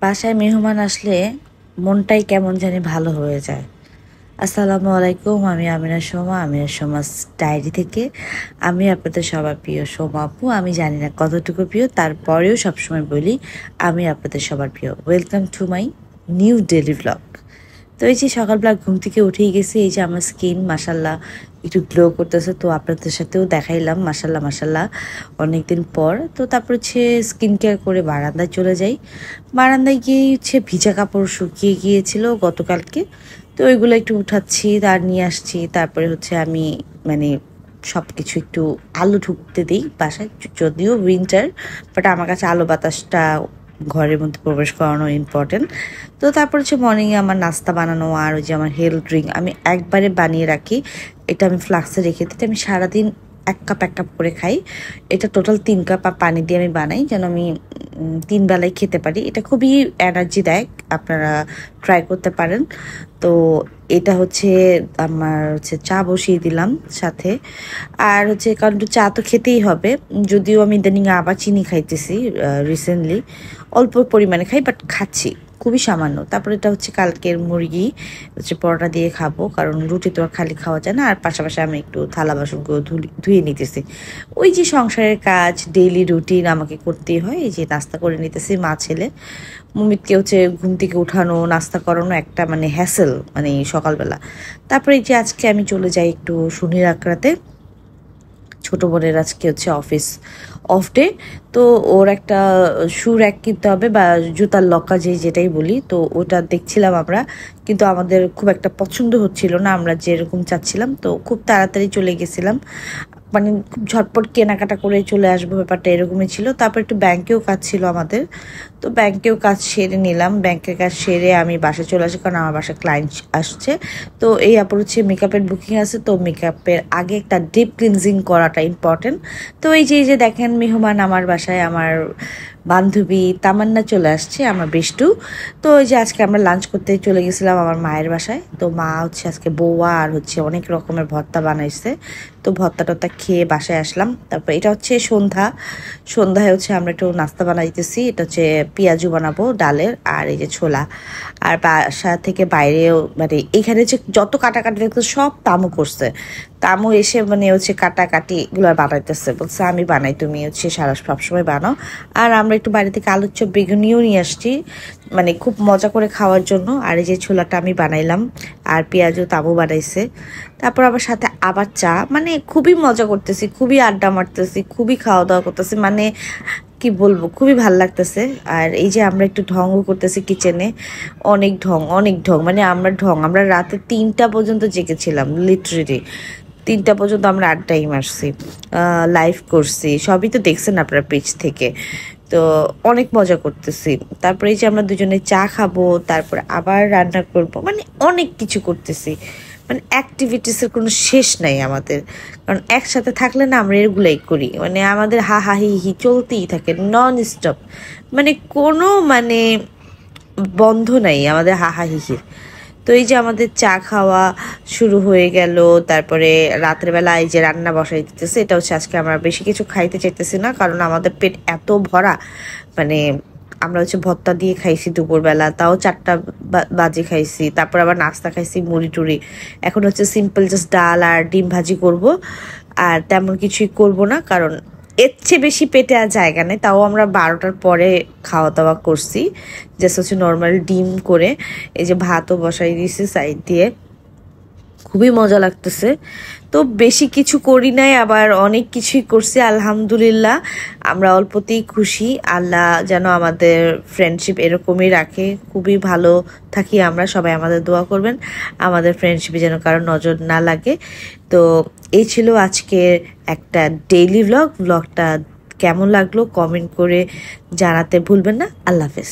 বাসায় মেহমান আসলে মনটাই কেমন জানি ভালো হয়ে যায়। আসসালামু আলাইকুম, আমি আমিনা সোমা ডায়েরি থেকে। আমি আপনাদের সবার প্রিয় সোমা আপু। আমি জানি না কতটুকু প্রিয়, তারপরেও সবসময় বলি আমি আপনাদের সবার প্রিয়। Welcome to my new daily blog. তো এই যে সকালবেলা ঘুম থেকে উঠেই গেছি, এই যে আমার স্কিন মাসাল্লাহ একটু গ্লো করতেছে, তো আপনাদের সাথেও দেখাইলাম মাসাল্লাহ মাসাল্লাহ অনেকদিন পর। তো তারপর হচ্ছে স্কিন কেয়ার করে বারান্দায় চলে যাই। বারান্দায় গিয়ে হচ্ছে ভিজা কাপড় শুকিয়ে গিয়েছিল গতকালকে, তো ওইগুলো একটু উঠাচ্ছি আর নিয়ে আসছি। তারপরে হচ্ছে আমি মানে সব কিছু একটু আলো ঢুকতে দিই বাসায়, যদিও উইন্টার, বাট আমার কাছে আলো বাতাসটা ঘরের মধ্যে প্রবেশ করানো ইম্পর্টেন্ট। তো তারপর হচ্ছে মর্নিংয়ে আমার নাস্তা বানানো আর ওই যে আমার হেলথ ড্রিঙ্ক আমি একবারে বানিয়ে রাখি। এটা আমি ফ্লাক্সে রেখে দিই, আমি সারাদিন এক কাপ করে খাই। এটা টোটাল 3 কাপ পানি দিয়ে আমি বানাই, যেন আমি 3 বেলায় খেতে পারি। এটা খুবই এনার্জি দেয়, আপনারা ট্রাই করতে পারেন। তো এটা হচ্ছে আমার হচ্ছে চা বসিয়ে দিলাম সাথে। আর হচ্ছে কারণ একটু চা তো খেতেই হবে, যদিও আমি ইদানিং আবার চিনি খাইতেছি রিসেন্টলি, অল্প পরিমাণে খাই বাট খাচ্ছি খুবই সামান্য। তারপরে এটা হচ্ছে কালকের মুরগি হচ্ছে পরোটা দিয়ে খাবো, কারণ রুটি তো আর খালি খাওয়া যায় না। আর পাশাপাশি আমি একটু থালা বাসনগুলো ধুয়ে নিতেছি। ওই যে সংসারের কাজ, ডেইলি রুটিন আমাকে করতেই হয়। এই যে নাস্তা করে নিতেছি মা ছেলে। মুমিতকে হচ্ছে ঘুম থেকে উঠানো, নাস্তা করানো একটা মানে হ্যাসেল মানে সকালবেলা। তারপরে এই যে আজকে আমি চলে যাই একটু শনির আখড়াতে। ছোট বোনের আজকে হচ্ছে অফ ডে, তো ওর একটা শু র্যাক কিনতে হবে বা জুতার লক্কা যেটাই বলি, তো ওটা দেখছিলাম আমরা, কিন্তু আমাদের খুব একটা পছন্দ হচ্ছিল না আমরা যেরকম চাচ্ছিলাম। তো খুব তাড়াতাড়ি চলে গেছিলাম, মানে খুব ঝটপট কেনাকাটা করে চলে আসবো, ব্যাপারটা এরকমই ছিল। তারপর একটু ব্যাংকেও কাজ ছিল আমাদের, তো ব্যাংকেও কাজ সেরে নিলাম। ব্যাংকের কাজ সেরে আমি বাসায় চলে আসি, কারণ আমার বাসায় ক্লায়েন্ট আসছে। তো এই আপুর হচ্ছে মেকআপের বুকিং আছে, তো মেকআপের আগে একটা ডিপ ক্লিনজিং করাটা ইম্পর্টেন্ট। তো এই যে দেখেন মেহমান আমার বাসায়, আমার বান্ধবী তামান্না চলে আসছে, আমার বেষ্টু। তো ওই যে আজকে আমরা লাঞ্চ করতে চলে গেছিলাম আমার মায়ের বাসায়। তো মা হচ্ছে আজকে বৌয়া আর হচ্ছে অনেক রকমের ভর্তা বানাইছে, তো ভর্তা টর্তা খেয়ে বাসায় আসলাম। তারপর এটা হচ্ছে সন্ধ্যায় হচ্ছে আমরা একটু নাস্তা বানাইতেছি। এটা হচ্ছে পেঁয়াজু বানাবো ডালের, আর এই যে ছোলা। আর বাসা থেকে বাইরেও মানে এখানে যে যত কাটাকাটি দেখতো সব তামু করছে। তামু এসে মানে হচ্ছে কাটাকাটি এগুলো বানাইতেছে, বলছে আমি বানাই, তুমি হচ্ছে সবসময় বানাও। আর আমরা একটু বাইরে থেকে আলুর চপ বেগুনিও নিয়ে আসছি, মানে খুব মজা করে খাওয়ার জন্য। আর এই যে ছোলাটা আমি বানাইলাম, আর পেঁয়াজও তামু বানাইছে। তারপর আবার সাথে আবার চা, মানে খুবই মজা করতেছি, খুবই আড্ডা মারতেছি, খুবই খাওয়া দাওয়া করতেছি, মানে কি বলবো, খুবই ভাল লাগতেছে। আর এই যে আমরা একটু ঢংও করতেছি কিচেনে, অনেক ঢং মানে আমরা রাতে 3টা পর্যন্ত জেগেছিলাম, লিটারেলি 3টা পর্যন্ত আমরা আড্ডাই মারছি, লাইভ করছি, সবই তো দেখছেন আপনারা পেজ থেকে। তো অনেক মজা করতেছি। তারপরে এই যে আমরা দুজনে চা খাবো, তারপর আবার রান্না করব, মানে অনেক কিছু করতেছি, মানে অ্যাক্টিভিটিসের কোনো শেষ নাই আমাদের। কারণ একসাথে থাকলে না আমরা এগুলাই করি, মানে আমাদের হা হা হি হি চলতেই থাকে নন স্টপ, মানে কোনো মানে বন্ধ নাই আমাদের হা হা হি হির। তো এই যে আমাদের চা খাওয়া শুরু হয়ে গেল। তারপরে রাত্রেবেলা এই যে রান্না বসাই দিতেছে, এটা হচ্ছে আজকে আমরা বেশি কিছু খাইতে চাইতেছি না, কারণ আমাদের পেট এত ভরা, মানে আমরা হচ্ছে ভর্তা দিয়ে খাইছি দুপুরবেলা, তাও 4টা বাজে খাইছি। তারপর আবার নাস্তা খাইছি মুড়ি টুড়ি। এখন হচ্ছে সিম্পল জাস্ট ডাল আর ডিম ভাজি করব, আর তেমন কিছুই করব না, কারণ এর চেয়ে বেশি পেটে আর জায়গা নেই। তাও আমরা 12টার পরে খাওয়া দাওয়া করছি, জাস্ট হচ্ছে নর্মাল ডিম করে। এই যে ভাতও বসাই দিয়েছি সাইড দিয়ে, খুবই মজা লাগতেছে। তো বেশি কিছু করি নাই, আবার অনেক কিছুই করছি আলহামদুলিল্লাহ। আমরা অল্পতেই খুশি, আল্লাহ যেন আমাদের ফ্রেন্ডশিপ এরকমই রাখে, খুবই ভালো থাকি আমরা সবাই। আমাদের দোয়া করবেন আমাদের ফ্রেন্ডশিপে যেন কারো নজর না লাগে। তো এই ছিল আজকের একটা ডেইলি ব্লগটা কেমন লাগলো কমেন্ট করে জানাতে ভুলবেন না। আল্লাহ হাফেজ।